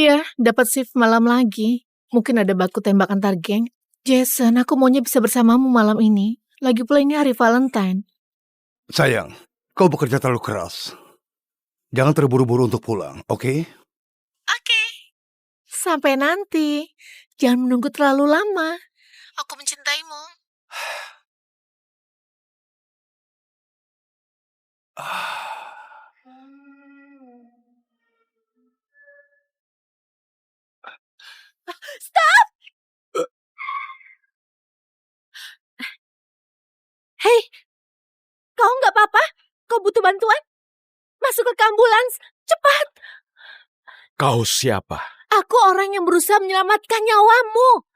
Iya, dapat shift malam lagi. Mungkin ada baku tembak antar geng. Jason, aku maunya bisa bersamamu malam ini. Lagi pula ini hari Valentine. Sayang, kau bekerja terlalu keras. Jangan terburu-buru untuk pulang, oke? Oke. Sampai nanti. Jangan menunggu terlalu lama. Aku mencintaimu. Stop! Hei, kau nggak apa-apa? Kau butuh bantuan? Masuk ke ambulans, cepat! Kau siapa? Aku orang yang berusaha menyelamatkan nyawamu.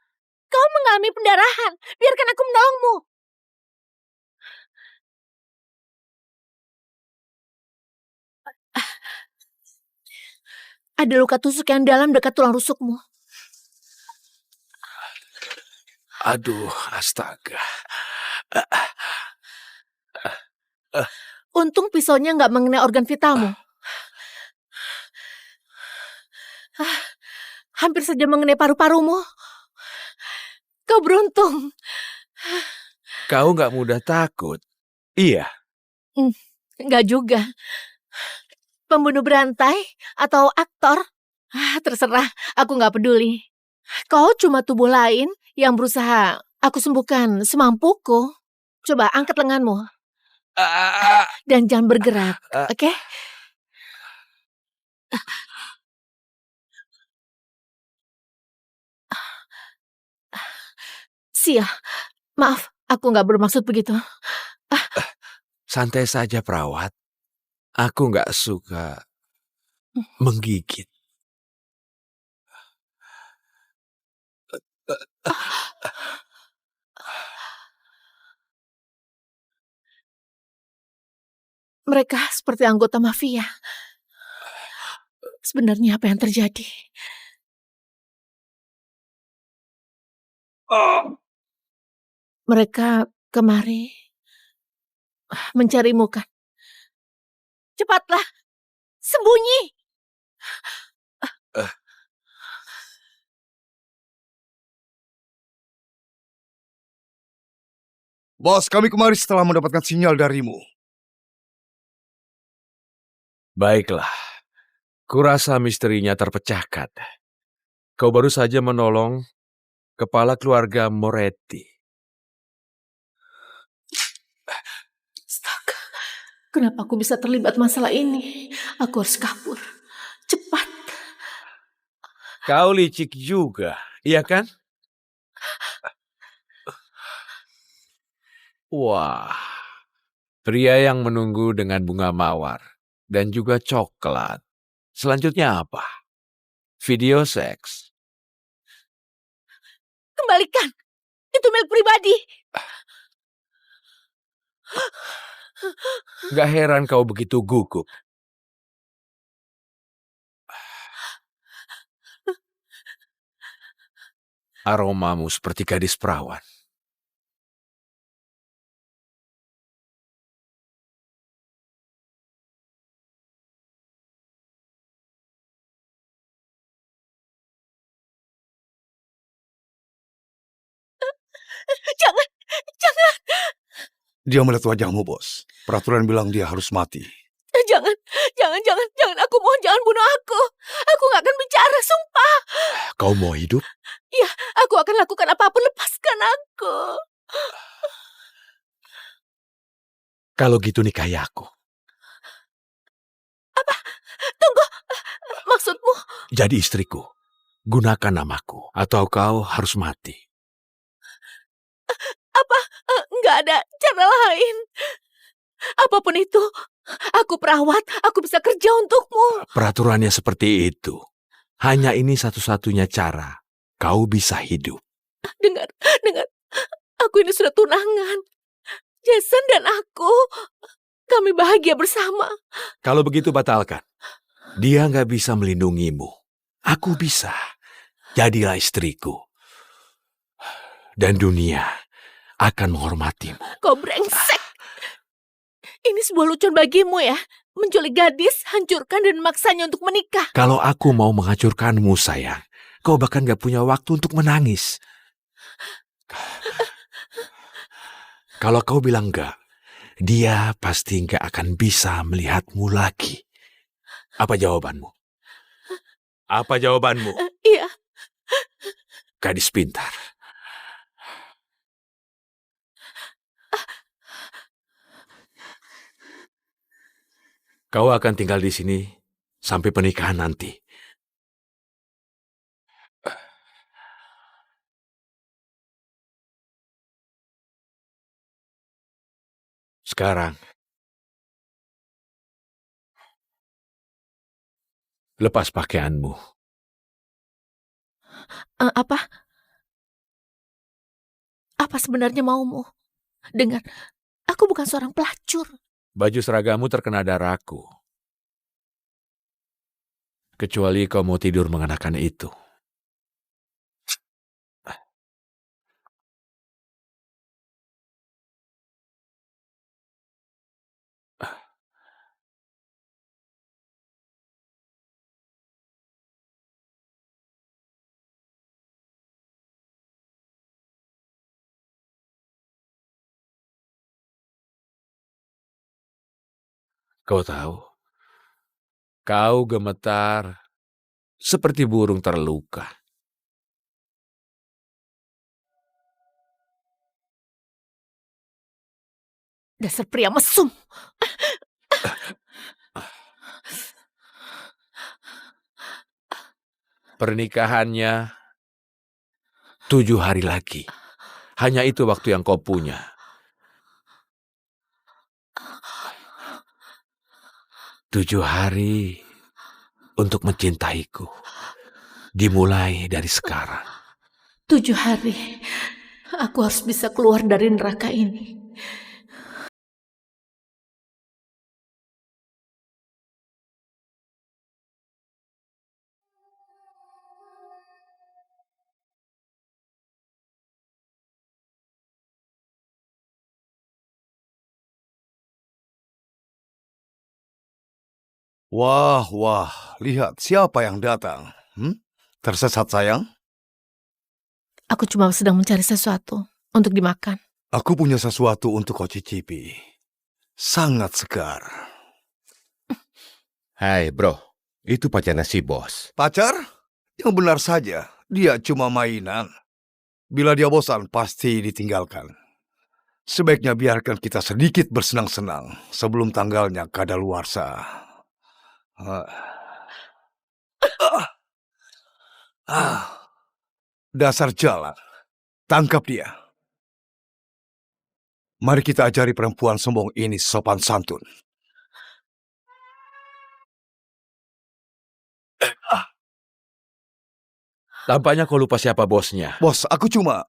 Kau mengalami pendarahan. Biarkan aku menolongmu. Ada luka tusuk yang dalam dekat tulang rusukmu. Aduh, astaga. Untung pisaunya nggak mengenai organ vitalmu. Hampir saja mengenai paru-parumu. Kau beruntung. Kau nggak mudah takut. Iya. Nggak juga. Pembunuh berantai atau aktor? Terserah, aku nggak peduli. Kau cuma tubuh lain yang berusaha aku sembuhkan semampuku. Coba angkat lenganmu. Dan jangan bergerak, oke? Sia, maaf, aku nggak bermaksud begitu. Santai saja, perawat. Aku nggak suka menggigit. Mereka seperti anggota mafia. Sebenarnya apa yang terjadi? Mereka kemari mencarimu kan? Cepatlah, sembunyi! Bos, kami kemari setelah mendapatkan sinyal darimu. Baiklah. Kurasa misterinya terpecahkan. Kau baru saja menolong kepala keluarga Moretti. Astaga, kenapa aku bisa terlibat masalah ini? Aku harus kabur. Cepat. Kau licik juga, iya kan? Wah, pria yang menunggu dengan bunga mawar dan juga coklat. Selanjutnya apa? Video seks. Kembalikan. Itu milik pribadi. Gak heran kau begitu gugup. Aromamu seperti gadis perawan. Jangan, jangan. Dia melihat wajahmu, bos. Peraturan bilang dia harus mati. Jangan, jangan. Aku mohon jangan bunuh aku. Aku gak akan bicara, sumpah. Kau mau hidup? Ya, aku akan lakukan apapun, lepaskan aku. Kalau gitu nikahi aku. Apa? Tunggu. Maksudmu? Jadi istriku. Gunakan namaku. Atau kau harus mati. Apa? Nggak ada cara lain. Apapun itu, aku perawat, aku bisa kerja untukmu. Peraturannya seperti itu. Hanya ini satu-satunya cara kau bisa hidup. Dengar. Aku ini sudah tunangan. Jason dan aku, kami bahagia bersama. Kalau begitu batalkan. Dia nggak bisa melindungimu. Aku bisa. Jadilah istriku. Dan dunia akan menghormatimu. Kau brengsek. Ini sebuah lucuan bagimu ya. Menculik gadis, hancurkan dan memaksanya untuk menikah. Kalau aku mau menghancurkanmu, sayang, kau bahkan gak punya waktu untuk menangis. Kalau kau bilang enggak, dia pasti nggak akan bisa melihatmu lagi. Apa jawabanmu? Apa jawabanmu? Iya, Gadis pintar. Kau akan tinggal di sini sampai pernikahan nanti. Sekarang, lepas pakaianmu. apa? Apa sebenarnya maumu? Dengar, aku bukan seorang pelacur. Baju seragamu terkena darahku. Kecuali kau mau tidur mengenakan itu. Kau tahu, kau gemetar seperti burung terluka. Dasar pria mesum. Pernikahannya 7 hari lagi. Hanya itu waktu yang kau punya. 7 hari untuk mencintaiku. Dimulai dari sekarang. 7 hari. Aku harus bisa keluar dari neraka ini. Wah, wah, lihat siapa yang datang. Tersesat sayang? Aku cuma sedang mencari sesuatu untuk dimakan. Aku punya sesuatu untuk kau cicipi. Sangat segar. Hai bro, itu pacarnya si bos. Pacar? Yang benar saja, dia cuma mainan. Bila dia bosan, pasti ditinggalkan. Sebaiknya biarkan kita sedikit bersenang-senang sebelum tanggalnya kadaluarsa. Ah. Ah. Dasar jalan. Tangkap dia. Mari kita ajari perempuan sombong ini sopan santun. Tampaknya kau lupa siapa bosnya. Bos, aku cuma...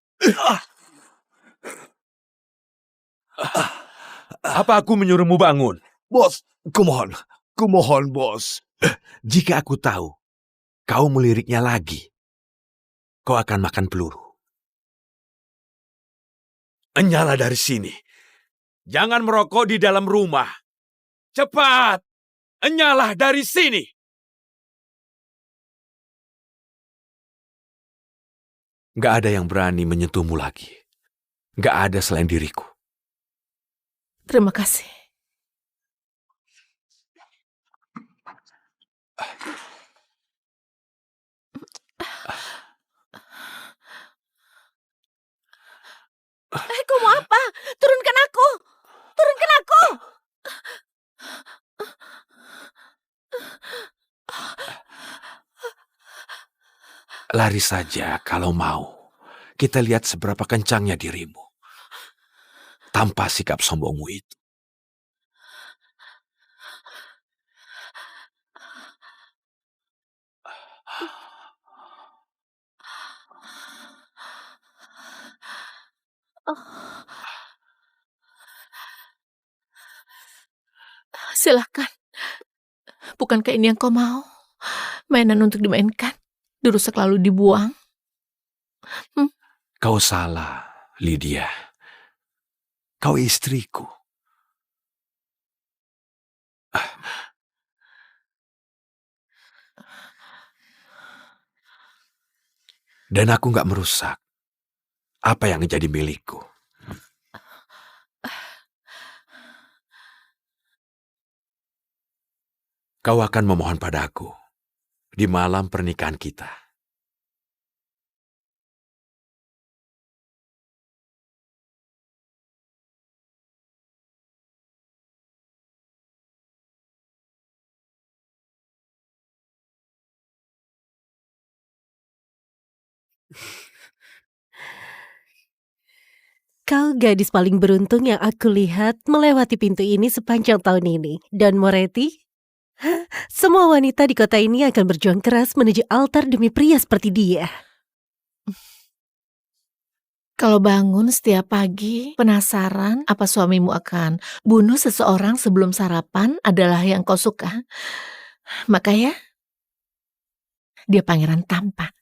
Apa aku menyuruhmu bangun? Bos, kumohon bos. Jika aku tahu kau meliriknya lagi, kau akan makan peluru. Enyala dari sini. Jangan merokok di dalam rumah. Cepat! Enyala dari sini! Gak ada yang berani menyentuhmu lagi. Gak ada selain diriku. Terima kasih. Kau mau apa? Turunkan aku! Turunkan aku! Lari saja kalau mau. Kita lihat seberapa kencangnya dirimu. Tanpa sikap sombongmu itu. Silakan. Bukankah ini yang kau mau? Mainan untuk dimainkan, dirusak lalu dibuang. Kau salah, Lydia. Kau istriku. Dan aku nggak merusak apa yang menjadi milikku. Kau akan memohon padaku di malam pernikahan kita. Kau gadis paling beruntung yang aku lihat melewati pintu ini sepanjang tahun ini. Dan Moretti, semua wanita di kota ini akan berjuang keras menuju altar demi pria seperti dia. Kalau bangun setiap pagi, penasaran apa suamimu akan bunuh seseorang sebelum sarapan adalah yang kau suka. Maka ya, dia pangeran tampan.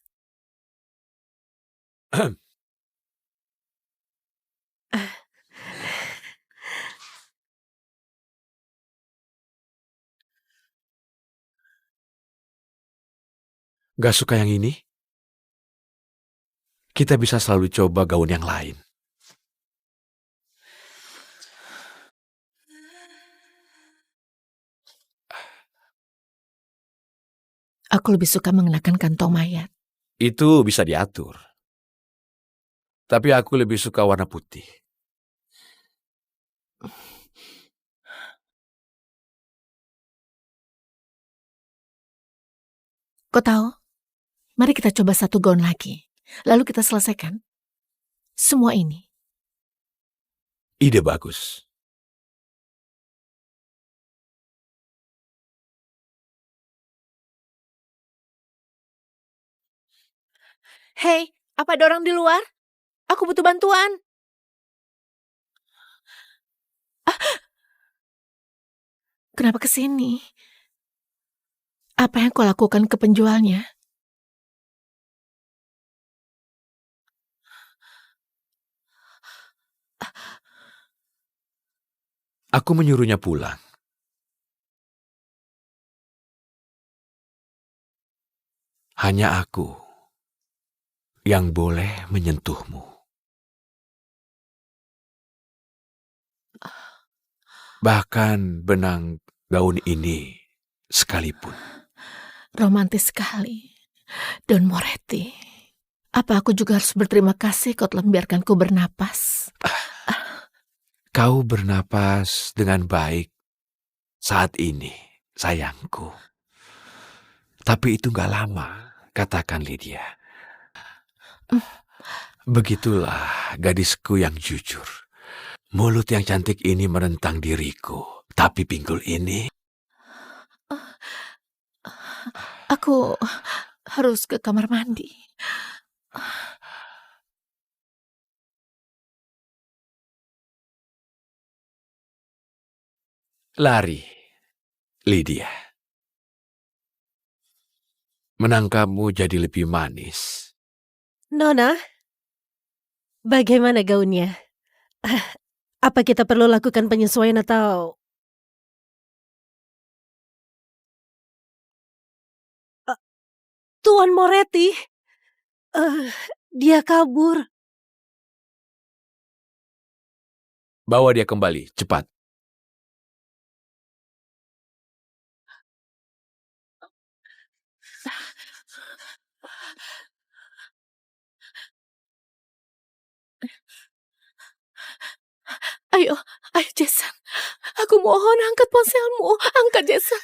Gak suka yang ini? Kita bisa selalu coba gaun yang lain. Aku lebih suka mengenakan kantong mayat. Itu bisa diatur. Tapi aku lebih suka warna putih. Kau tahu? Mari kita coba satu gaun lagi. Lalu kita selesaikan semua ini. Ide bagus. Hei, apa ada orang di luar? Aku butuh bantuan. Kenapa ke sini? Apa yang kau lakukan ke penjualnya? Aku menyuruhnya pulang. Hanya aku yang boleh menyentuhmu. Bahkan benang gaun ini sekalipun. Romantis sekali. Don Moretti, apa aku juga harus berterima kasih kau telah membiarkanku bernapas? Kau bernapas dengan baik saat ini, sayangku. Tapi itu gak lama, katakan Lydia. Begitulah gadisku yang jujur. Mulut yang cantik ini menentang diriku. Tapi pinggul ini... Aku harus ke kamar mandi. Lari, Lydia. Menangkapmu jadi lebih manis. Nona, bagaimana gaunnya? Apa kita perlu lakukan penyesuaian atau... Tuan Moretti, dia kabur. Bawa dia kembali, cepat. Ayo, ayo Jason. Aku mohon angkat ponselmu. Angkat Jason.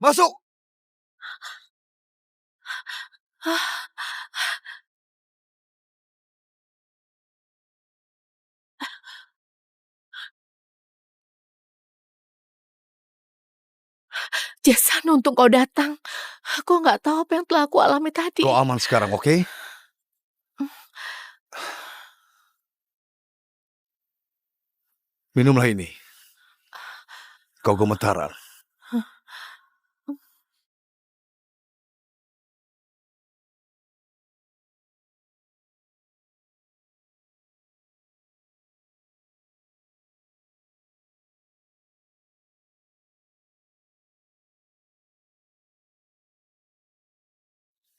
Masuk! Jason, untung kau datang. Aku nggak tahu apa yang telah aku alami tadi. Kau aman sekarang, oke? Minumlah ini. Kau gemetaran.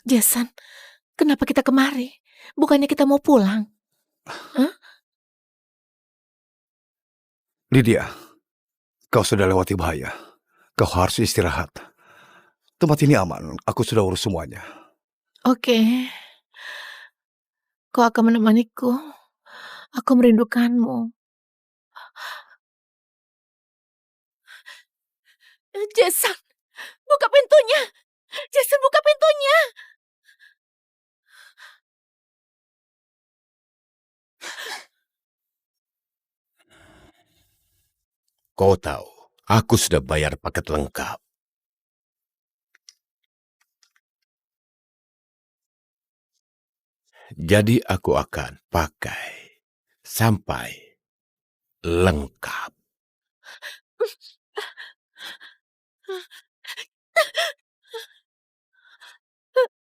Jason, kenapa kita kemari? Bukannya kita mau pulang? Lydia, kau sudah lewati bahaya. Kau harus istirahat. Tempat ini aman, aku sudah urus semuanya. Oke, kau akan menemaniku. Aku merindukanmu. Jason, buka pintunya! Jason, buka pintunya! Kau tahu, aku sudah bayar paket lengkap. Jadi aku akan pakai sampai lengkap.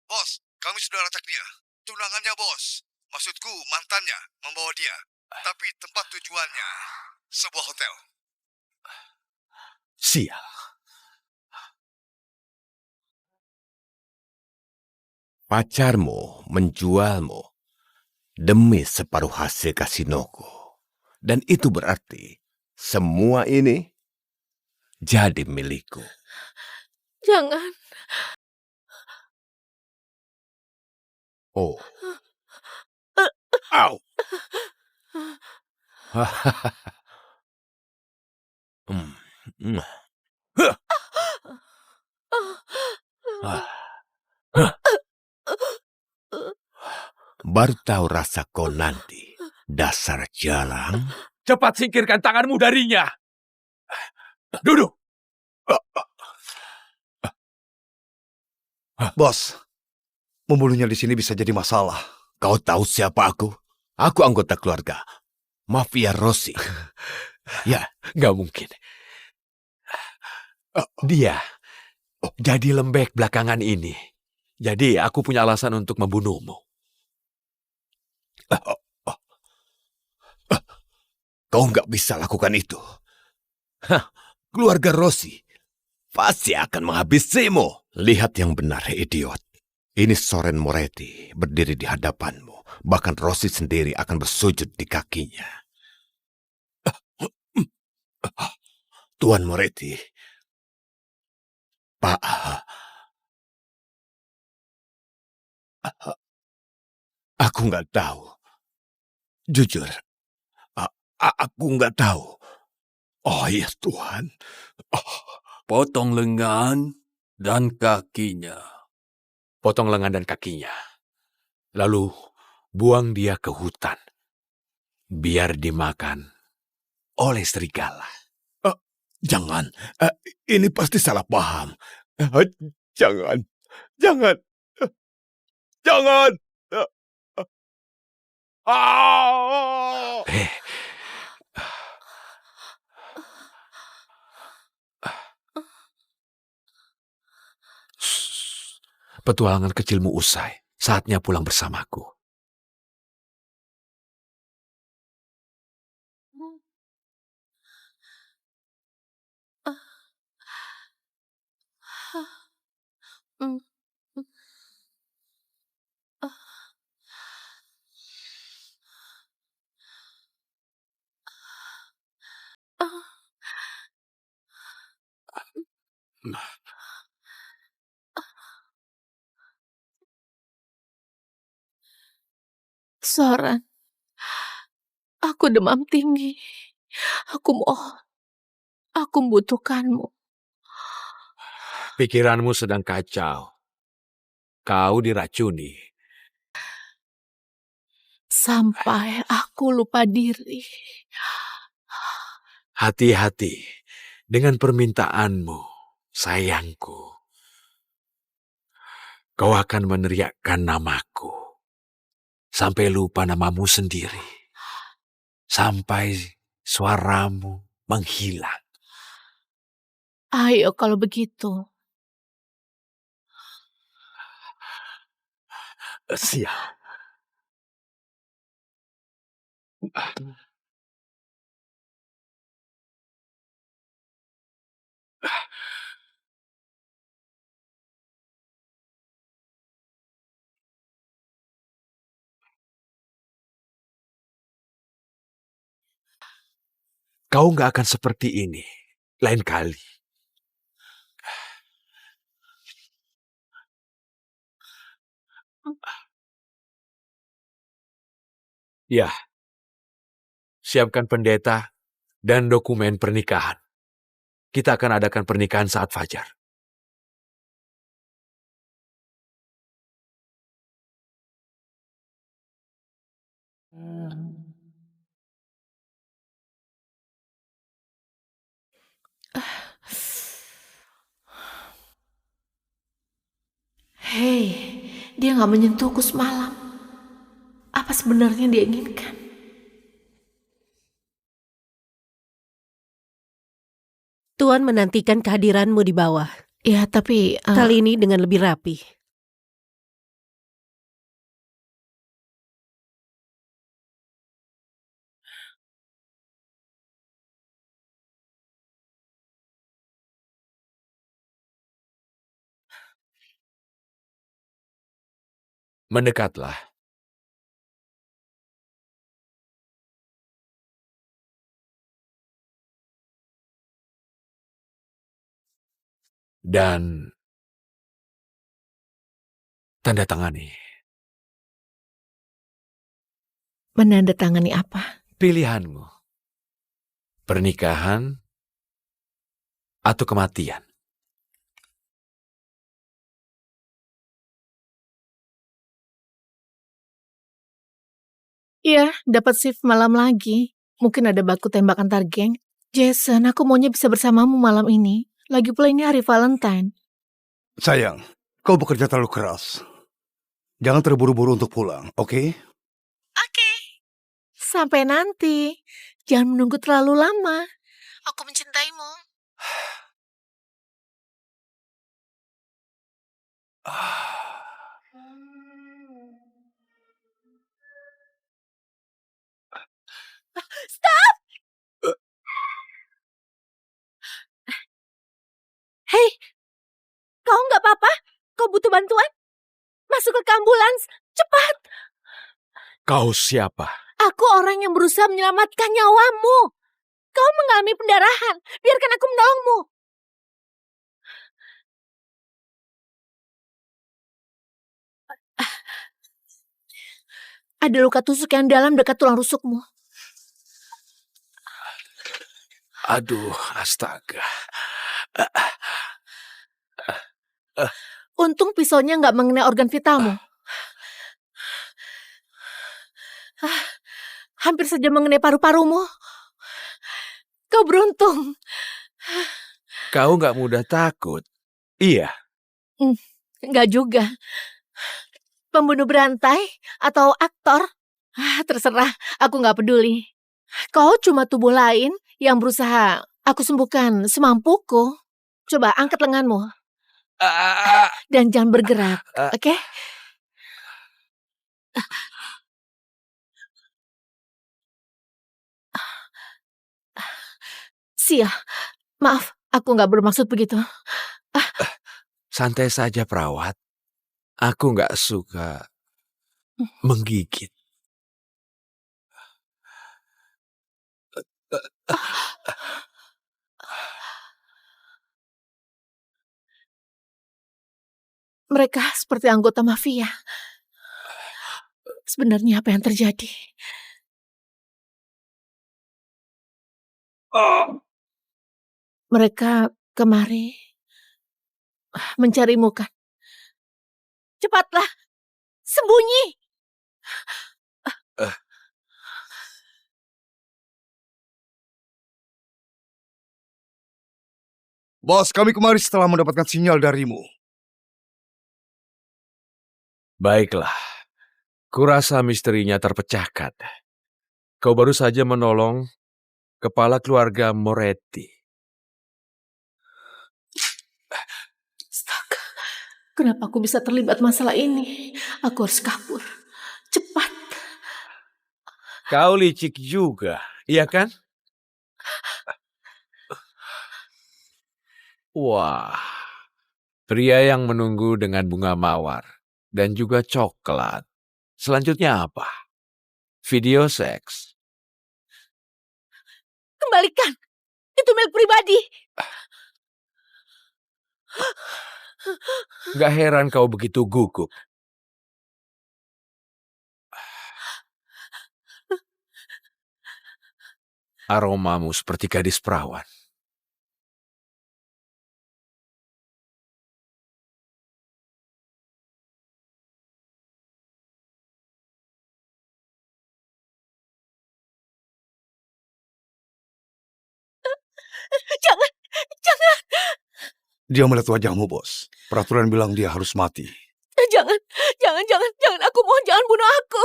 Bos, kami sudah lacak dia. Tunangannya, bos. Maksudku, mantannya membawa dia. Tapi tempat tujuannya sebuah hotel. Sial. Pacarmu menjualmu demi separuh hasil kasinoku. Dan itu berarti semua ini jadi milikku. Jangan. Oh. Au. Hmm. Hmm. Huh. Ah. Huh. Baru tahu rasa kau nanti, dasar jalang. Cepat singkirkan tanganmu darinya. Duduk. Bos, membunuhnya di sini bisa jadi masalah. Kau tahu siapa aku? Aku anggota keluarga Mafia Rossi. Ya, Gak mungkin. Dia jadi lembek belakangan ini. Jadi aku punya alasan untuk membunuhmu. kau nggak bisa lakukan itu. Hah, keluarga Rossi pasti akan menghabisimu. Lihat yang benar, idiot. Ini Soren Moretti berdiri di hadapanmu. Bahkan Rossi sendiri akan bersujud di kakinya. Tuan Moretti. Pak. Aku nggak tahu. Jujur, aku nggak tahu. Oh iya Tuhan. Potong lengan dan kakinya. Potong lengan dan kakinya. Lalu buang dia ke hutan. Biar dimakan oleh serigala. Jangan, ini pasti salah paham. Jangan, jangan, jangan. Ah! Petualangan kecilmu usai. Saatnya pulang bersamaku. Soren, aku demam tinggi. Aku mohon, aku membutuhkanmu. Pikiranmu sedang kacau. Kau diracuni. Sampai aku lupa diri. Hati-hati dengan permintaanmu, sayangku. Kau akan meneriakkan namaku. Sampai lupa namamu sendiri. Sampai suaramu menghilang. Ayo kalau begitu. Sial. Kau nggak akan seperti ini lain kali. Ya, siapkan pendeta dan dokumen pernikahan. Kita akan adakan pernikahan saat fajar. Hei, dia nggak menyentuhku semalam. Apa sebenarnya dia inginkan? Tuan menantikan kehadiranmu di bawah. Ya, tapi Kali ini dengan lebih rapi. Mendekatlah. Dan tanda tangani. menandatangani apa? Pilihanmu. Pernikahan atau kematian. Iya, dapat shift malam lagi. Mungkin ada baku tembak antar geng. Jason, aku maunya bisa bersamamu malam ini. Lagi pula ini hari Valentine. Sayang, kau bekerja terlalu keras. Jangan terburu-buru untuk pulang, oke? Oke. Sampai nanti. Jangan menunggu terlalu lama. Aku mencintaimu. Stop! Hei, kau nggak apa-apa? Kau butuh bantuan? Masuk ke ambulans, cepat! Kau siapa? Aku orang yang berusaha menyelamatkan nyawamu. Kau mengalami pendarahan. Biarkan aku menolongmu. Ada luka tusuk yang dalam dekat tulang rusukmu. Aduh, astaga. Untung pisaunya nggak mengenai organ vitalmu. Hampir saja mengenai paru-parumu. Kau beruntung. Kau nggak mudah takut. Iya. Nggak juga. Pembunuh berantai atau aktor? Terserah, aku nggak peduli. Kau cuma tubuh lain yang berusaha aku sembuhkan semampuku. Coba angkat lenganmu. Dan jangan bergerak, oke? Sia, maaf, aku nggak bermaksud begitu. Santai saja, perawat. Aku nggak suka menggigit. Mereka seperti anggota mafia. Sebenarnya apa yang terjadi? Mereka kemari mencarimu kan? Cepatlah, sembunyi! Bos, kami kemari setelah mendapatkan sinyal darimu. Baiklah. Kurasa misterinya terpecahkan. Kau baru saja menolong kepala keluarga Moretti. Astaga, kenapa aku bisa terlibat masalah ini? Aku harus kabur. Cepat. Kau licik juga, iya kan? Wah, pria yang menunggu dengan bunga mawar dan juga coklat. Selanjutnya apa? Video seks. Kembalikan. Itu milik pribadi. Gak heran kau begitu gugup. Aromamu seperti gadis perawan. Jangan, jangan, Dia melihat wajahmu, bos. Peraturan bilang dia harus mati. jangan, jangan. Aku mohon jangan bunuh aku.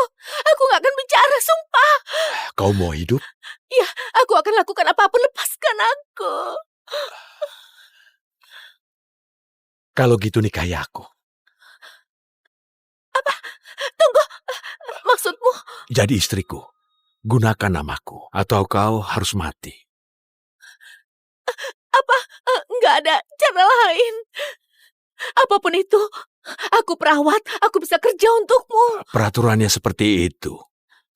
Aku gak akan bicara, sumpah. Kau mau hidup? Ya, aku akan lakukan apapun, lepaskan aku. Kalau gitu nikahi aku. Tunggu, maksudmu? Jadi istriku. Gunakan namaku. Atau kau harus mati. Nggak ada cara lain. Apapun itu, aku perawat, aku bisa kerja untukmu. Peraturannya seperti itu.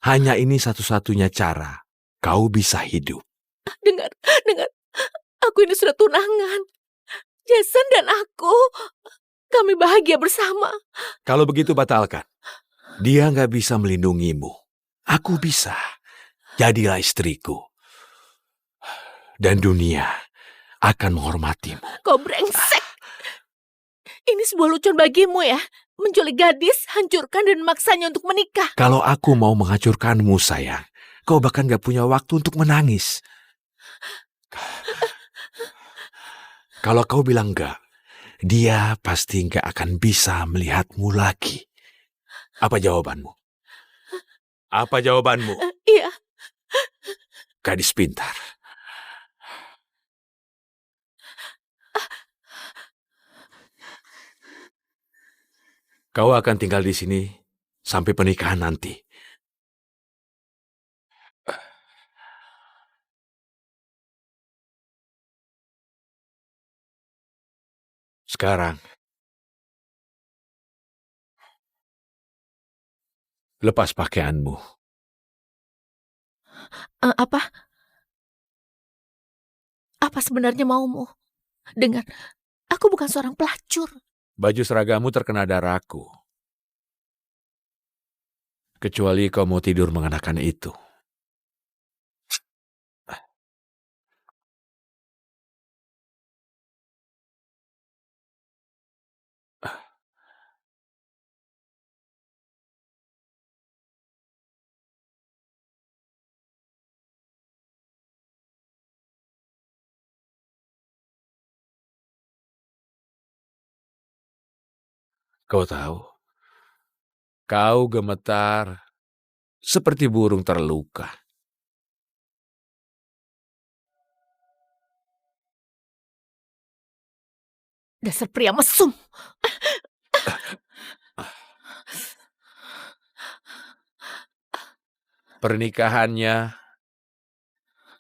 Hanya ini satu-satunya cara kau bisa hidup. Dengar, aku ini sudah tunangan. Jason dan aku, kami bahagia bersama. Kalau begitu batalkan. Dia nggak bisa melindungimu. Aku bisa. Jadilah istriku. Dan dunia akan menghormatimu. Kau brengsek. Ini sebuah lucuan bagimu ya. Menculik gadis, hancurkan dan memaksanya untuk menikah. Kalau aku mau menghancurkanmu, sayang, kau bahkan gak punya waktu untuk menangis. Kalau kau bilang enggak, dia pasti gak akan bisa melihatmu lagi. Apa jawabanmu? Apa jawabanmu, Iya, gadis pintar? Kau akan tinggal di sini sampai pernikahan nanti. Sekarang, lepas pakaianmu. apa? Apa sebenarnya maumu? Dengar, aku bukan seorang pelacur. Baju seragamu terkena darahku. Kecuali kau mau tidur mengenakan itu. Kau tahu, kau gemetar seperti burung terluka. Dasar pria mesum. Pernikahannya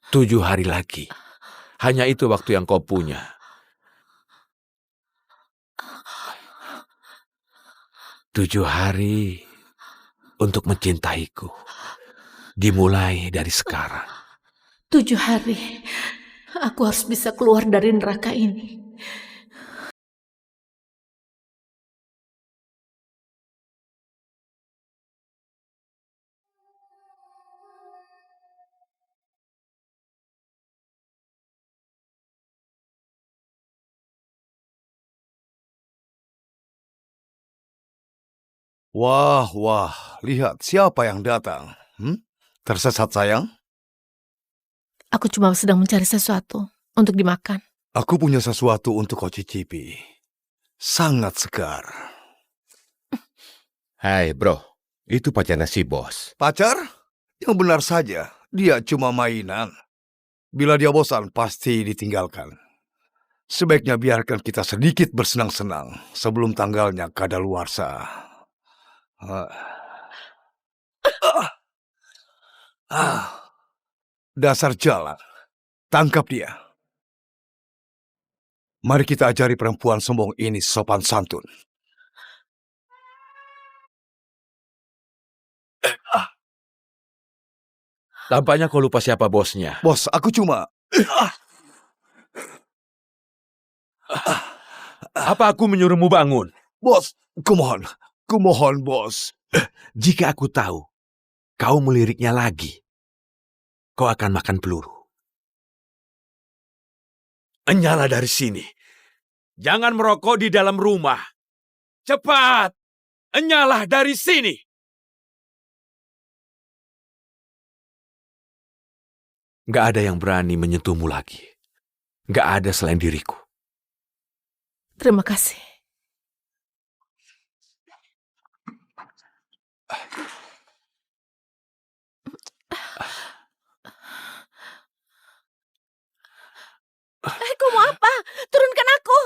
7 hari lagi. Hanya itu waktu yang kau punya. 7 hari untuk mencintaiku. Dimulai dari sekarang. 7 hari. Aku harus bisa keluar dari neraka ini. Wah, lihat siapa yang datang. Tersesat, sayang? Aku cuma sedang mencari sesuatu untuk dimakan. Aku punya sesuatu untuk kau cicipi. Sangat segar. Hai bro, itu pacarnya si bos. Pacar? Yang benar saja, dia cuma mainan. Bila dia bosan, pasti ditinggalkan. Sebaiknya biarkan kita sedikit bersenang-senang sebelum tanggalnya kadaluarsa. Dasar jalan. Tangkap dia. Mari kita ajari perempuan sombong ini sopan santun. Tampaknya kau lupa siapa bosnya. Bos, aku cuma... Apa aku menyuruhmu bangun? Bos, kumohon bos. Jika aku tahu kau meliriknya lagi, kau akan makan peluru. Enyala dari sini. Jangan merokok di dalam rumah. Cepat! Enyalah dari sini! Gak ada yang berani menyentuhmu lagi. Gak ada selain diriku. Terima kasih. Kau mau apa? Turunkan aku!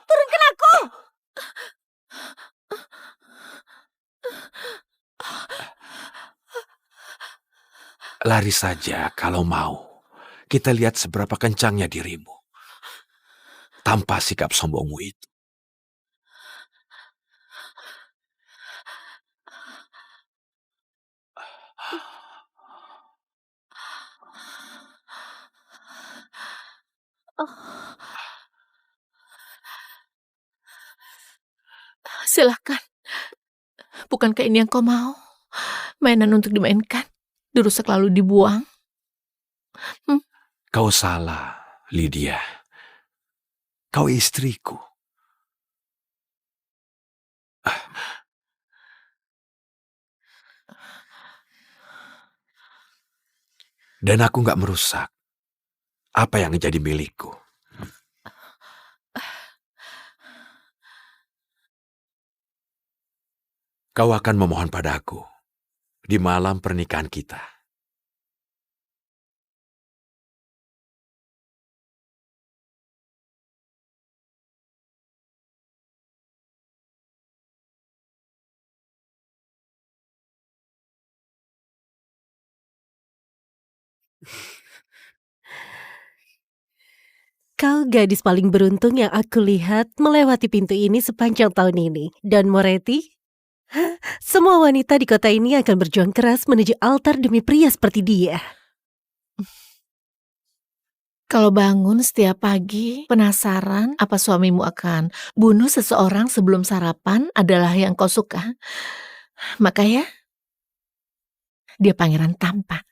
Turunkan aku! Lari saja kalau mau. Kita lihat seberapa kencangnya dirimu. Tanpa sikap sombongmu itu. Silahkan. Bukankah ini yang kau mau? Mainan untuk dimainkan, dirusak lalu dibuang. Kau salah, Lydia. Kau istriku. Dan aku gak merusak apa yang menjadi milikku. Kau akan memohon padaku di malam pernikahan kita. Kau gadis paling beruntung yang aku lihat melewati pintu ini sepanjang tahun ini. Dan Moretti, semua wanita di kota ini akan berjuang keras menuju altar demi pria seperti dia. Kalau bangun setiap pagi, penasaran apa suamimu akan bunuh seseorang sebelum sarapan adalah yang kau suka. Maka ya, dia pangeran tampan.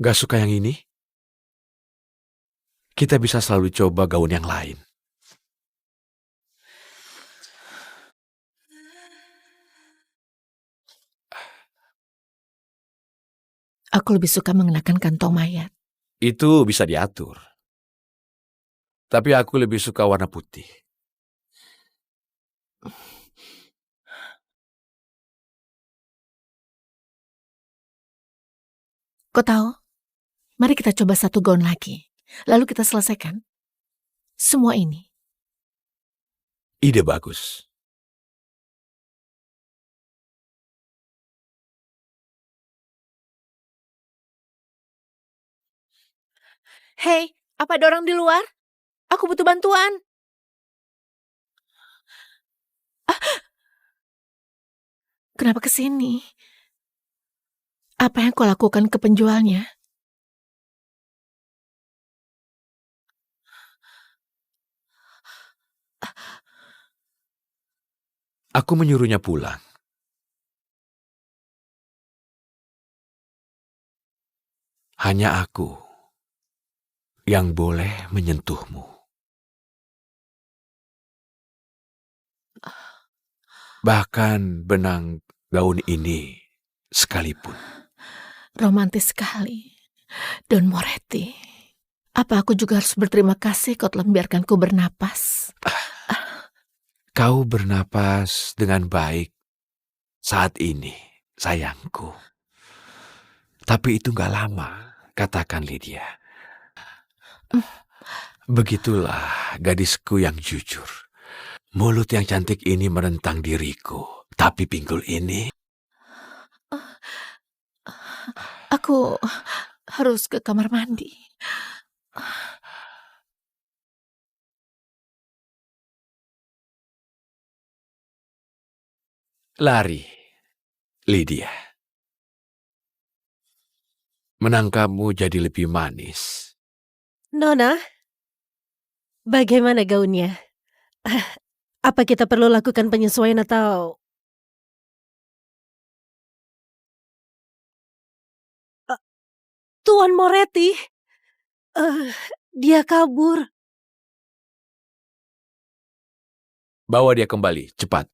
Gak suka yang ini? Kita bisa selalu coba gaun yang lain. Aku lebih suka mengenakan kantong mayat. Itu bisa diatur. Tapi aku lebih suka warna putih. Kau tahu? Mari kita coba satu gaun lagi. Lalu kita selesaikan semua ini. Ide bagus. Hei, apa ada orang di luar? Aku butuh bantuan. Kenapa ke sini? Apa yang kau lakukan ke penjualnya? Aku menyuruhnya pulang. Hanya aku yang boleh menyentuhmu. Bahkan benang gaun ini sekalipun. Romantis sekali. Don Moretti, apa aku juga harus berterima kasih kau telah membiarkanku bernapas? Kau bernapas dengan baik saat ini, sayangku. Tapi itu gak lama, katakan Lydia. Begitulah gadisku yang jujur. Mulut yang cantik ini menentang diriku. Tapi pinggul ini... Aku harus ke kamar mandi. Lari, Lydia. Menangkapmu jadi lebih manis. Nona, bagaimana gaunnya? Apa kita perlu lakukan penyesuaian atau... Tuan Moretti, dia kabur. Bawa dia kembali, cepat.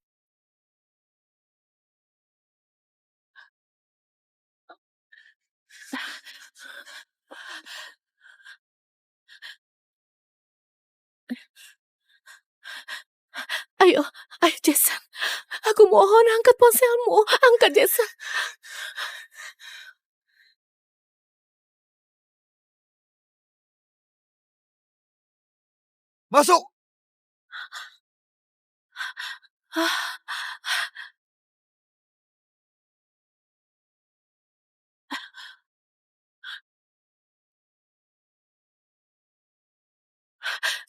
Ayo, ayo Jason. Aku mohon angkat ponselmu. Angkat Jason. Masuk!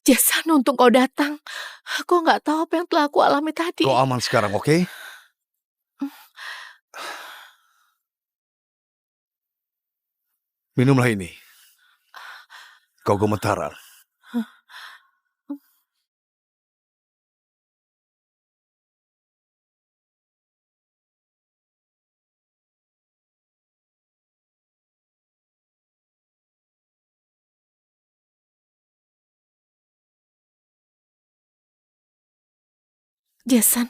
Jason, untung kau datang. Aku nggak tahu apa yang telah aku alami tadi. Kau aman sekarang, oke? Minumlah ini. Kau gemetaran. Jason,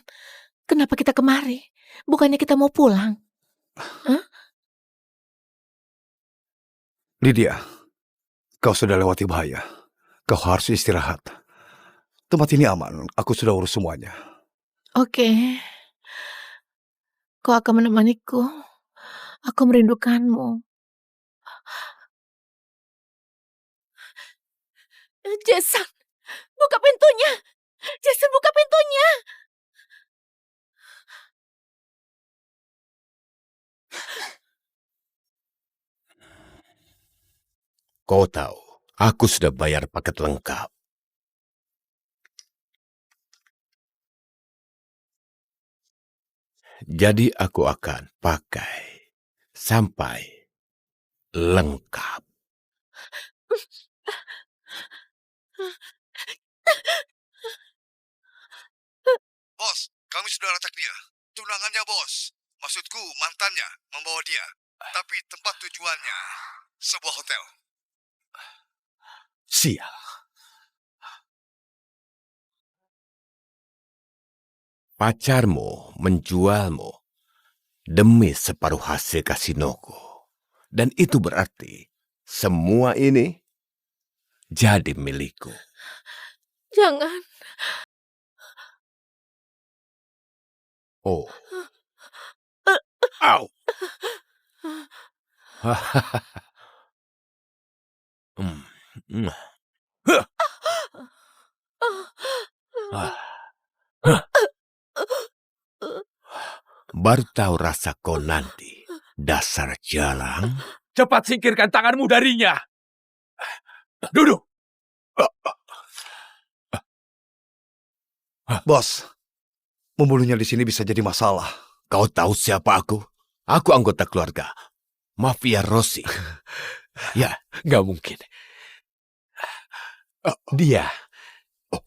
kenapa kita kemari? Bukannya kita mau pulang? Lydia, kau sudah lewati bahaya. Kau harus istirahat. Tempat ini aman. Aku sudah urus semuanya. Oke. Kau akan menemaniku. Aku merindukanmu. Jason, buka pintunya. Jason, buka pintunya. Kau tahu, aku sudah bayar paket lengkap. Jadi aku akan pakai sampai lengkap. Bos, kami sudah lacak dia. Tunangannya, bos. Maksudku, mantannya membawa dia. Tapi tempat tujuannya sebuah hotel. Sial. Pacarmu menjualmu demi separuh hasil kasinoku. Dan itu berarti semua ini jadi milikku. Jangan. Oh. Au. Hmm. Hmm. Huh. Ah. Huh. Baru tahu rasa kau nanti, dasar jalang. Cepat singkirkan tanganmu darinya. Duduk. Bos, membunuhnya di sini bisa jadi masalah. Kau tahu siapa aku? Aku anggota keluarga Mafia Rossi. Ya, Nggak mungkin. Dia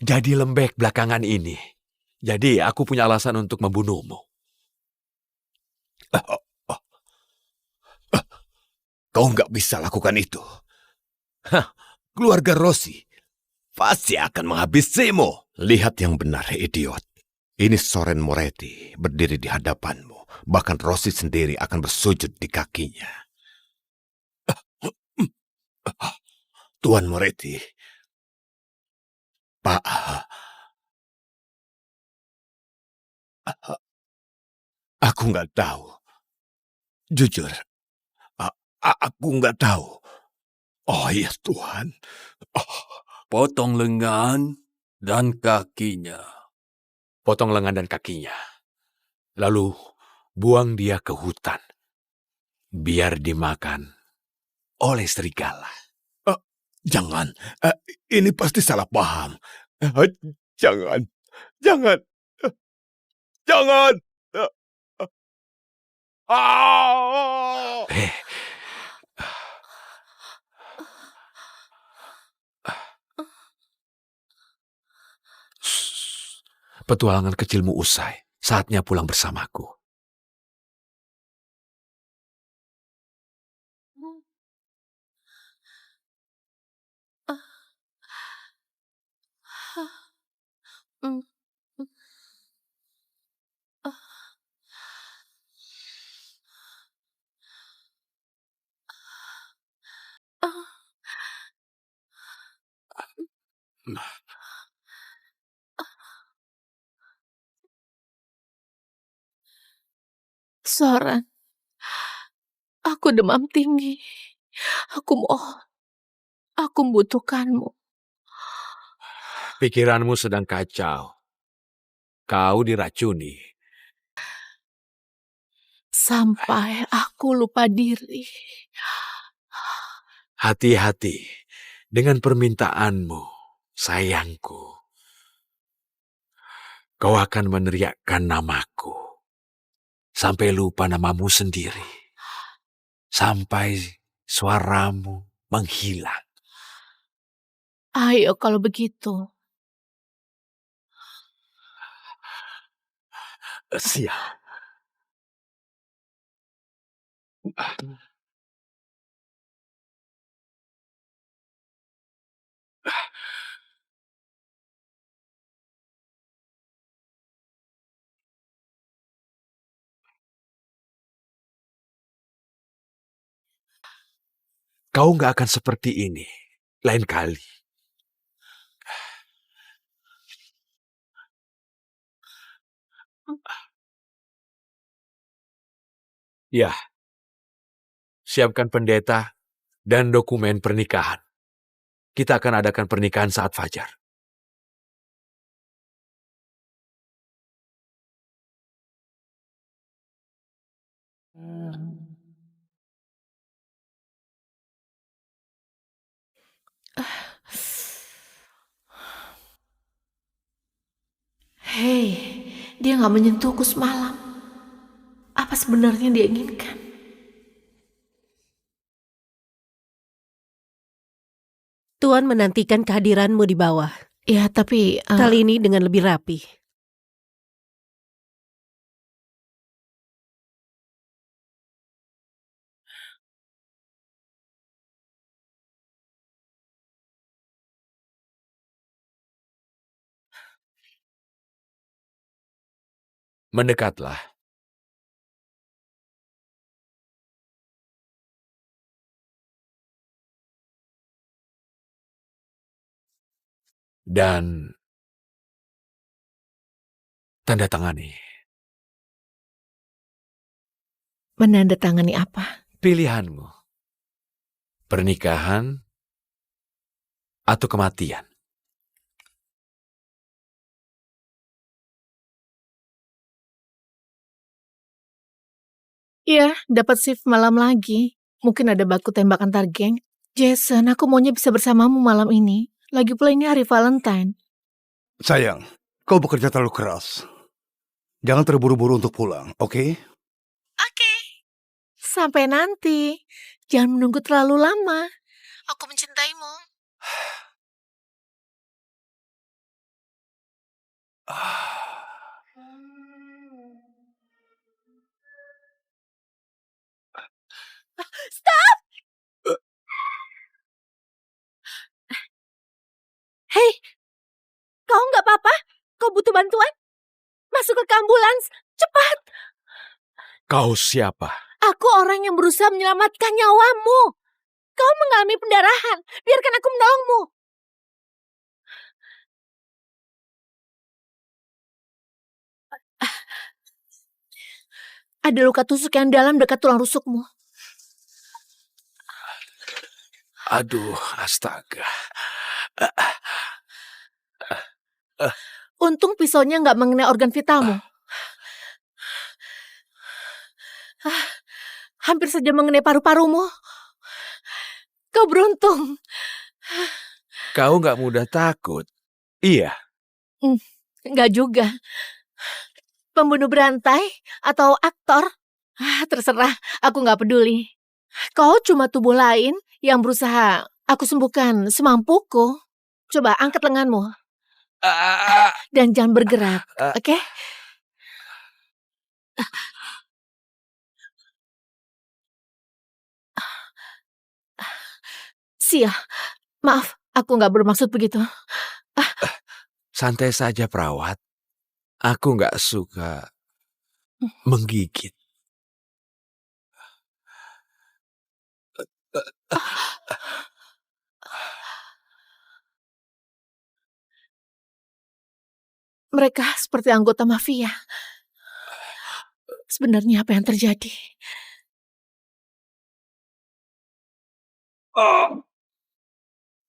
jadi lembek belakangan ini. Jadi aku punya alasan untuk membunuhmu. kau nggak bisa lakukan itu. Keluarga Rossi pasti akan menghabisimu. Lihat yang benar, idiot. Ini Soren Moretti berdiri di hadapanmu. Bahkan Rossi sendiri akan bersujud di kakinya. Tuan Moretti, Pak, aku nggak tahu. Jujur, aku nggak tahu. Oh ya Tuhan. Potong lengan dan kakinya. Potong lengan dan kakinya. Lalu buang dia ke hutan. Biar dimakan oleh serigala. Jangan, ini pasti salah paham. Jangan, jangan, jangan. Ah! Eh, shh. Petualangan kecilmu usai. Saatnya pulang bersamaku. Soren, aku demam tinggi. Aku mohon, aku membutuhkanmu. Pikiranmu sedang kacau. Kau diracuni. Sampai aku lupa diri. Hati-hati dengan permintaanmu, sayangku. Kau akan meneriakkan namaku. Sampai lupa namamu sendiri. Sampai suaramu menghilang. Ayo kalau begitu. Siap. Kau nggak akan seperti ini. Lain kali. Ya, siapkan pendeta dan dokumen pernikahan. Kita akan adakan pernikahan saat fajar. Hei, dia nggak menyentuhku semalam. Apa sebenarnya dia inginkan? Tuan menantikan kehadiranmu di bawah. Ya, tapi Kali ini dengan lebih rapi. Mendekatlah. Dan tanda tangani. menandatangani apa? Pilihanmu. Pernikahan atau kematian. Iya, dapat shift malam lagi. Mungkin ada baku tembak antar geng. Jason, aku maunya bisa bersamamu malam ini. Lagi pula ini hari Valentine. Sayang, kau bekerja terlalu keras. Jangan terburu-buru untuk pulang, oke? Oke. Sampai nanti. Jangan menunggu terlalu lama. Aku mencintaimu. Stop! Hei, kau nggak apa-apa? Kau butuh bantuan? Masuk ke ambulans, cepat! Kau siapa? Aku orang yang berusaha menyelamatkan nyawamu. Kau mengalami pendarahan. Biarkan aku menolongmu. Ada luka tusuk yang dalam dekat tulang rusukmu. Aduh, astaga. Untung pisaunya nggak mengenai organ vitalmu. Hampir saja mengenai paru-parumu. Kau beruntung. Kau nggak mudah takut. Iya, Nggak juga. Pembunuh berantai atau aktor? Terserah, aku nggak peduli. Kau cuma tubuh lain yang berusaha aku sembuhkan semampuku. Coba angkat lenganmu Ah, dan jangan bergerak, ah, oke? Sia, maaf, aku nggak bermaksud begitu. santai saja, perawat. Aku nggak suka menggigit. Mereka seperti anggota mafia. Sebenarnya apa yang terjadi?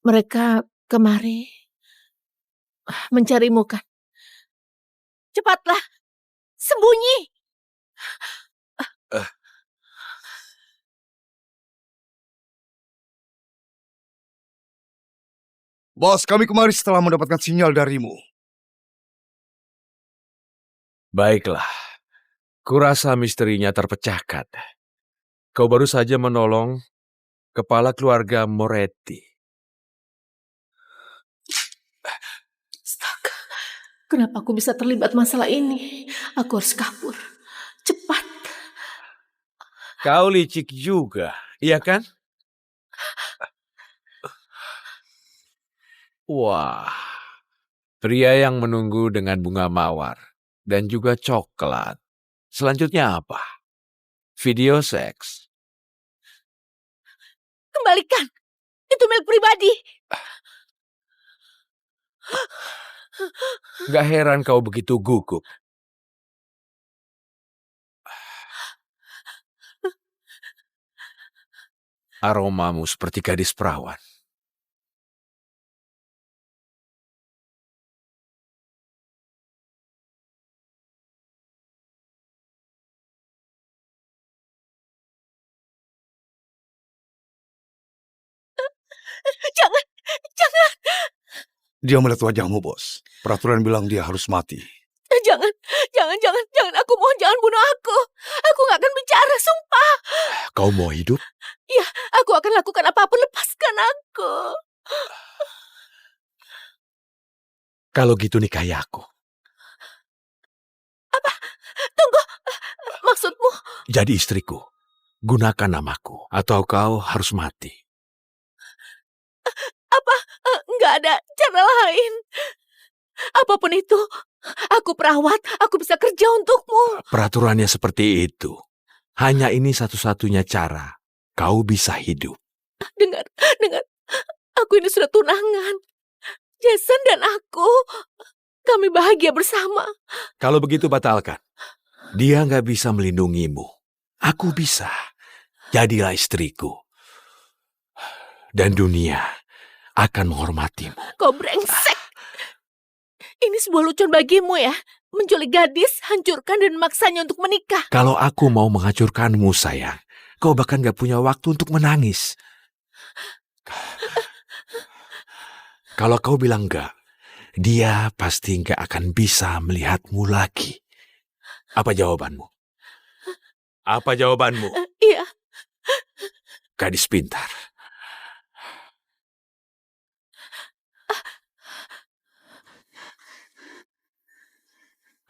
Mereka kemari mencarimu kan? Cepatlah, sembunyi! Bos, kami kemari setelah mendapatkan sinyal darimu. Baiklah, kurasa misterinya terpecahkan. Kau baru saja menolong kepala keluarga Moretti. Astaga, kenapa aku bisa terlibat masalah ini? Aku harus kabur. Cepat. Kau licik juga, iya kan? Wah, pria yang menunggu dengan bunga mawar dan juga coklat. Selanjutnya apa? Video seks. Kembalikan. Itu milik pribadi. Gak heran kau begitu gugup. Aromamu seperti gadis perawan. Jangan, jangan, Dia melihat wajahmu, bos. Peraturan bilang dia harus mati. jangan, jangan. Aku mohon jangan bunuh aku. Aku nggak akan bicara, sumpah. Kau mau hidup? Ya, aku akan lakukan apapun, lepaskan aku. Kalau gitu nikahi aku. Tunggu, maksudmu? Jadi istriku. Gunakan namaku. Atau kau harus mati. Apa? Nggak ada cara lain. Apapun itu, aku perawat, aku bisa kerja untukmu. Peraturannya seperti itu. Hanya ini satu-satunya cara. Kau bisa hidup. Dengar, dengar. Aku ini sudah tunangan. Jason dan aku, kami bahagia bersama. Kalau begitu batalkan. Dia nggak bisa melindungimu. Aku bisa. Jadilah istriku. Dan dunia akan menghormatimu. Kau brengsek. Ini sebuah lucuan bagimu ya. Menculik gadis, hancurkan dan memaksanya untuk menikah. Kalau aku mau menghancurkanmu, sayang, kau bahkan gak punya waktu untuk menangis. Kalau kau bilang enggak, dia pasti gak akan bisa melihatmu lagi. Apa jawabanmu? Apa jawabanmu? Iya, Gadis pintar.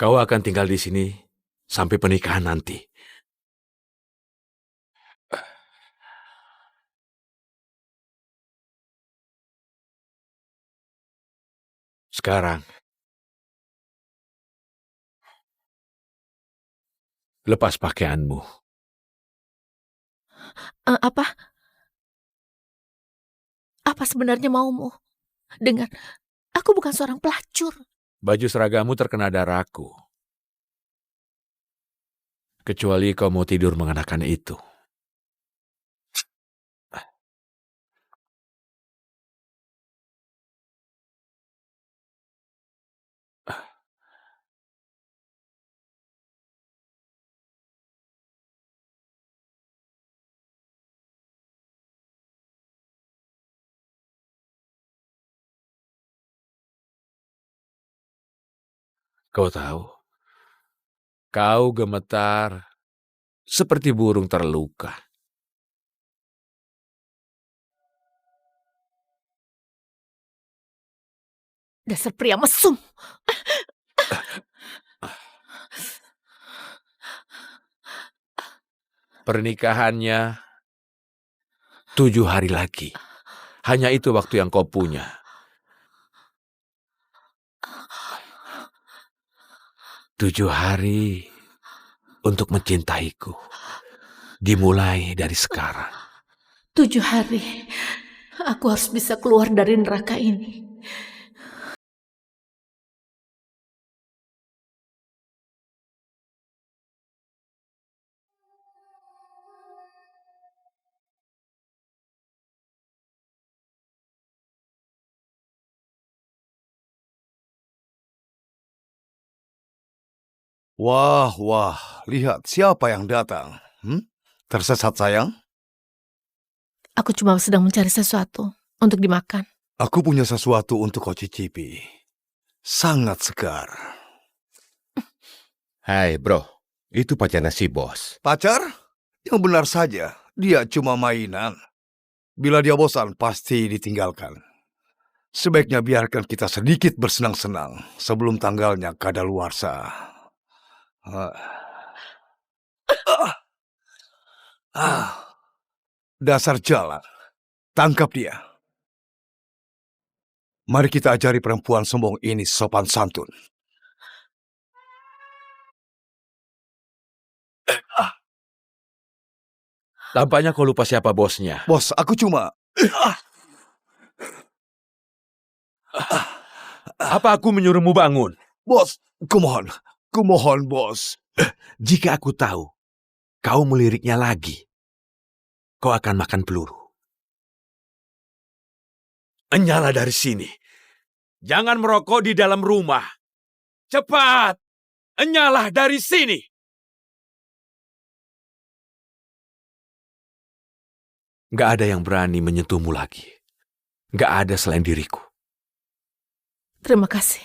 Kau akan tinggal di sini sampai pernikahan nanti. Sekarang, lepas pakaianmu. apa? Apa sebenarnya maumu? Dengar, aku bukan seorang pelacur. Baju seragamu terkena darahku. Kecuali kau mau tidur mengenakan itu. Kau tahu, kau gemetar seperti burung terluka. Dasar pria mesum. Pernikahannya 7 hari lagi. Hanya itu waktu yang kau punya. 7 hari untuk mencintaiku. Dimulai dari sekarang. 7 hari. Aku harus bisa keluar dari neraka ini. Wah, wah, lihat siapa yang datang. Tersesat sayang? Aku cuma sedang mencari sesuatu untuk dimakan. Aku punya sesuatu untuk kau cicipi. Sangat segar. Hai bro, itu pacarnya si bos. Pacar? Yang benar saja, dia cuma mainan. Bila dia bosan, pasti ditinggalkan. Sebaiknya biarkan kita sedikit bersenang-senang sebelum tanggalnya kadaluarsa. Ah. Ah. Dasar jalan. Tangkap dia. Mari kita ajari perempuan sombong ini sopan santun. Tampaknya kau lupa siapa bosnya. Bos, aku cuma... Apa aku menyuruhmu bangun? Bos, kumohon bos. Jika aku tahu kau meliriknya lagi, kau akan makan peluru. Nyala dari sini. Jangan merokok di dalam rumah. Cepat! Nyala dari sini! Gak ada yang berani menyentuhmu lagi. Gak ada selain diriku. Terima kasih.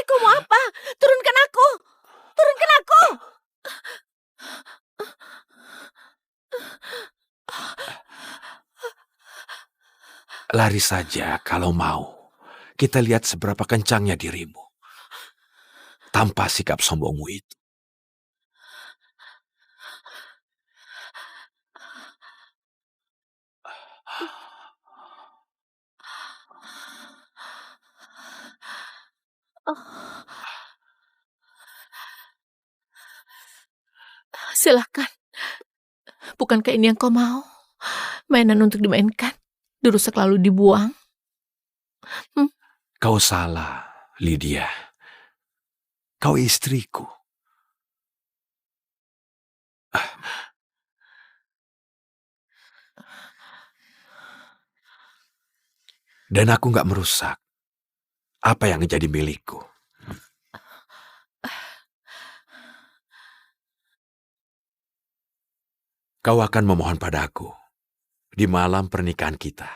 Kau mau apa? Turunkan aku! Turunkan aku! Lari saja kalau mau. Kita lihat seberapa kencangnya dirimu. Tanpa sikap sombongmu itu. Silakan. Bukankah ini yang kau mau? Mainan untuk dimainkan, dirusak lalu dibuang. Kau salah, Lydia. Kau istriku. Dan aku gak merusak apa yang jadi milikku. Kau akan memohon padaku di malam pernikahan kita.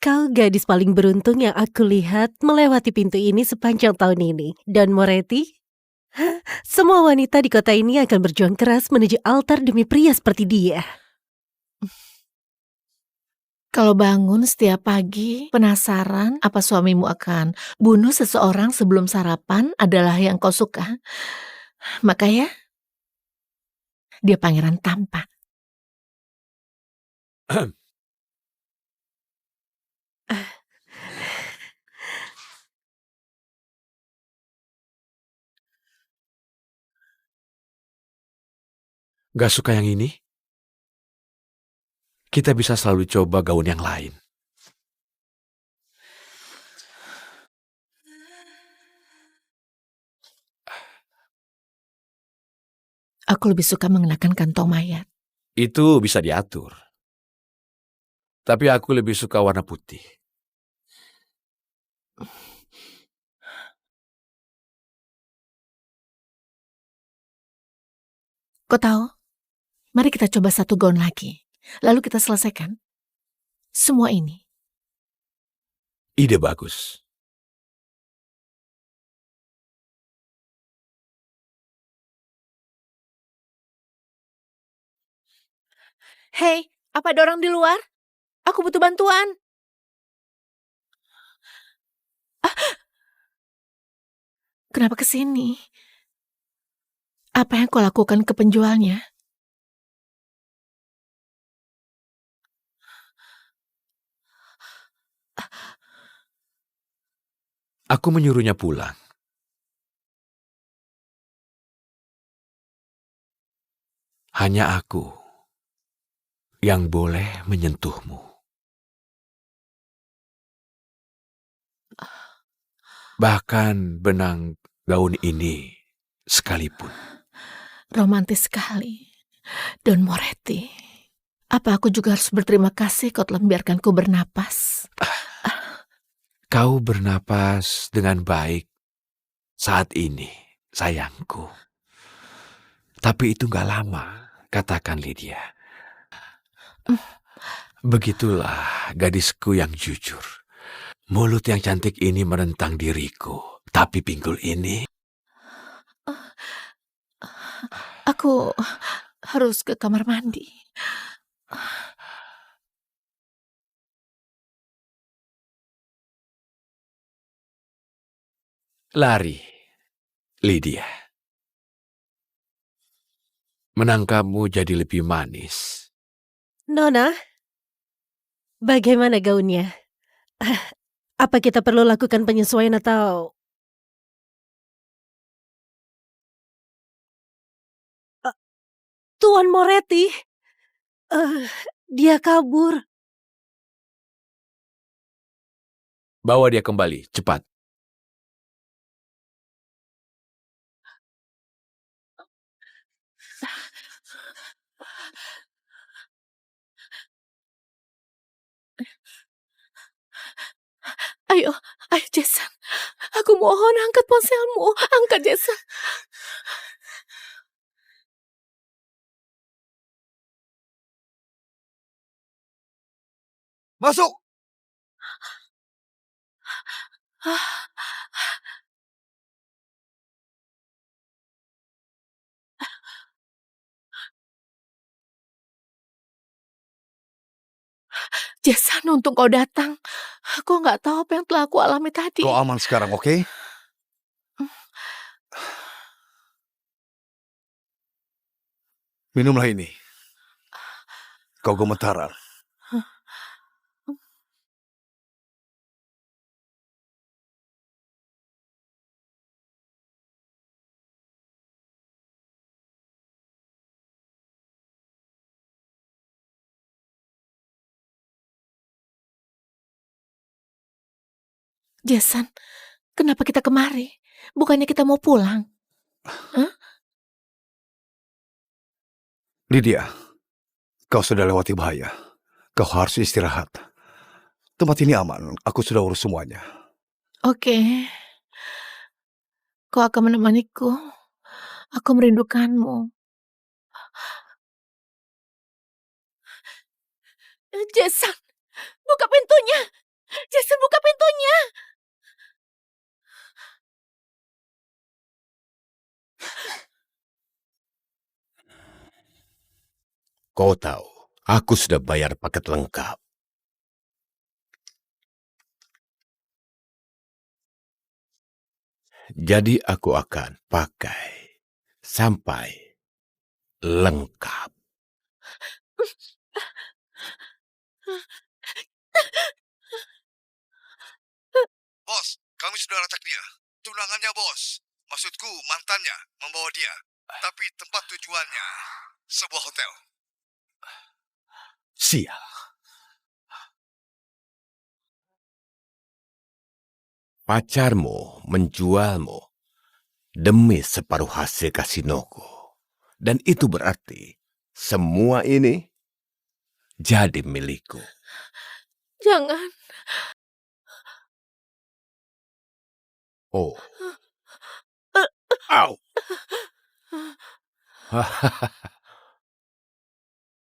Kau gadis paling beruntung yang aku lihat melewati pintu ini sepanjang tahun ini. Dan Moretti, semua wanita di kota ini akan berjuang keras menuju altar demi pria seperti dia. Kalau bangun setiap pagi, penasaran apa suamimu akan bunuh seseorang sebelum sarapan adalah yang kau suka. Maka ya, dia pangeran tampan. Gak suka yang ini? Kita bisa selalu coba gaun yang lain. Aku lebih suka mengenakan kantong mayat. Itu bisa diatur. Tapi aku lebih suka warna putih. Kau tahu? Mari kita coba satu gaun lagi. Lalu kita selesaikan semua ini. Ide bagus. Hei, apa ada orang di luar? Aku butuh bantuan. Kenapa ke sini? Apa yang kau lakukan ke penjualnya? Aku menyuruhnya pulang. Hanya aku yang boleh menyentuhmu. Bahkan benang gaun ini sekalipun. Romantis sekali. Don Moretti, apa aku juga harus berterima kasih kau telah membiarkanku bernapas? Kau bernapas dengan baik saat ini, sayangku. Tapi itu gak lama, katakan Lydia. Begitulah gadisku yang jujur. Mulut yang cantik ini menentang diriku. Tapi pinggul ini... Aku harus ke kamar mandi. Lari, Lydia. Menangkapmu jadi lebih manis. Nona, bagaimana gaunnya? Apa kita perlu lakukan penyesuaian atau... Tuan Moretti, dia kabur. Bawa dia kembali, cepat. Ayo, ayo Jason. Aku mohon angkat ponselmu. Angkat Jason. Masuk! Jason, untung kau datang. Kau nggak tahu apa yang telah aku alami tadi. Kau aman sekarang, oke? Minumlah ini. Kau gemetaran. Jason, kenapa kita kemari? Bukannya kita mau pulang? Lydia, kau sudah lewati bahaya. Kau harus istirahat. Tempat ini aman. Aku sudah urus semuanya. Oke. Kau akan menemaniku. Aku merindukanmu. Jason, buka pintunya. Jason, buka pintunya. Kau tahu, aku sudah bayar paket lengkap. Jadi aku akan pakai sampai lengkap. Bos, kami sudah lacak dia. Tunangannya, bos. Maksudku, mantannya membawa dia. Tapi tempat tujuannya sebuah hotel. Sial. Pacarmu menjualmu demi separuh hasil kasinoku. Dan itu berarti semua ini jadi milikku. Jangan. Oh. Au.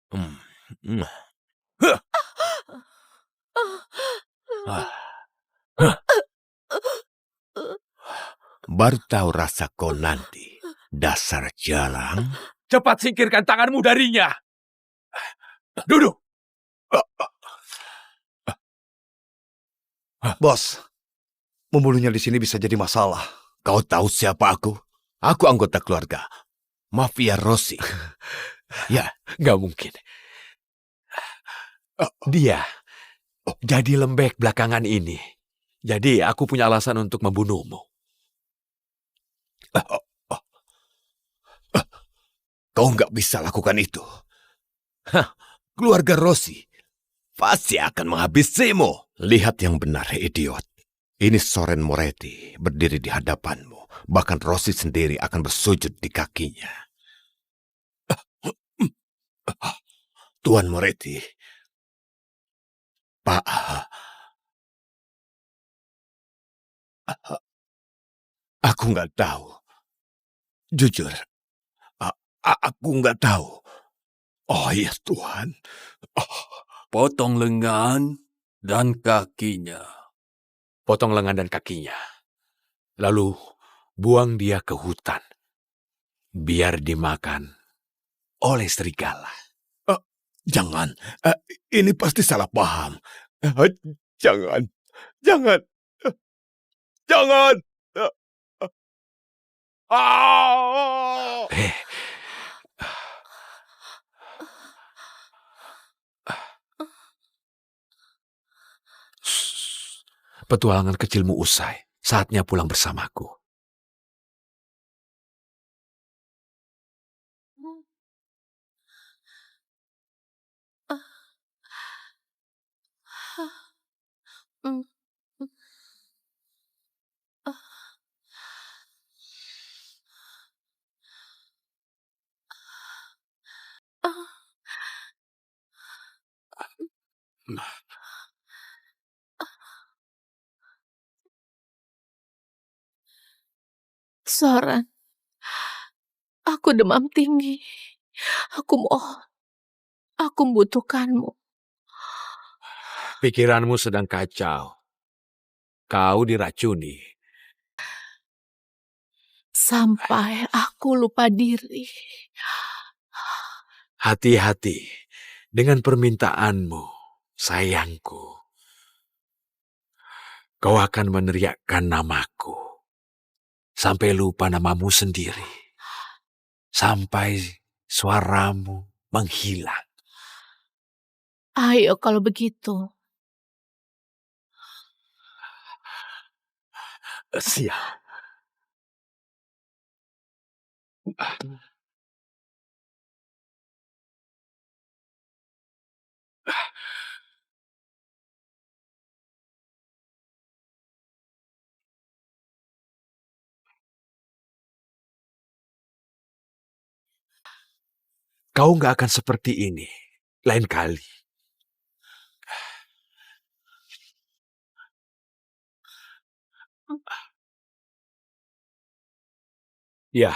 Hmm. Hmm. Huh. Ah. Huh. Baru tahu rasa kau nanti, dasar jalang. Cepat singkirkan tanganmu darinya. Duduk. Bos, membunuhnya di sini bisa jadi masalah. Kau tahu siapa aku? Aku anggota keluarga Mafia Rossi. Ya, Nggak mungkin. Dia jadi lembek belakangan ini. Jadi aku punya alasan untuk membunuhmu. kau nggak bisa lakukan itu. Hah, keluarga Rossi pasti akan menghabisimu. Lihat yang benar, idiot. Ini Soren Moretti berdiri di hadapanmu. Bahkan Rossi sendiri akan bersujud di kakinya. Tuan Moretti. Pak. Aku nggak tahu. Jujur, aku nggak tahu. Oh iya Tuhan. Potong lengan dan kakinya. Potong lengan dan kakinya. Lalu buang dia ke hutan. Biar dimakan oleh serigala. Jangan, ini pasti salah paham. Jangan, jangan, jangan. Ah! Eh, petualangan kecilmu usai. Saatnya pulang bersamaku. Soren, aku demam tinggi. Aku mohon, aku membutuhkanmu. Pikiranmu sedang kacau. Kau diracuni. Sampai aku lupa diri. Hati-hati dengan permintaanmu, sayangku. Kau akan meneriakkan namaku. Sampai lupa namamu sendiri. Sampai suaramu menghilang. Ayo kalau begitu. Sial. Kau nggak akan seperti ini. Lain kali. Ya,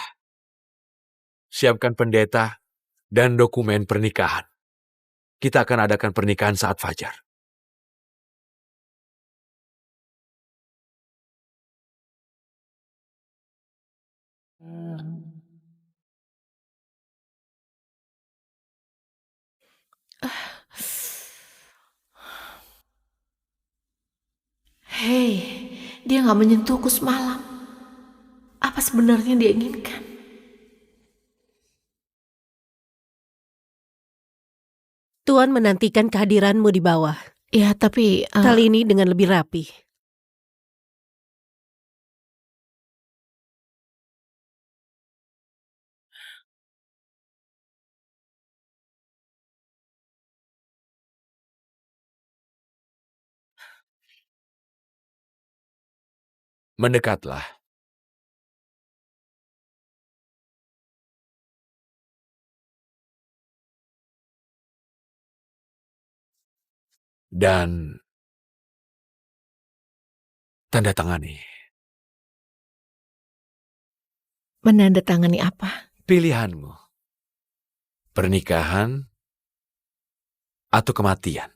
siapkan pendeta dan dokumen pernikahan. Kita akan adakan pernikahan saat fajar. Hei, dia nggak menyentuhku semalam. Apa sebenarnya dia inginkan? Tuan menantikan kehadiranmu di bawah. Ya, tapi Kali ini dengan lebih rapi. Mendekatlah. dan tanda tangani. Menandatangani apa? Pilihanmu. Pernikahan atau kematian.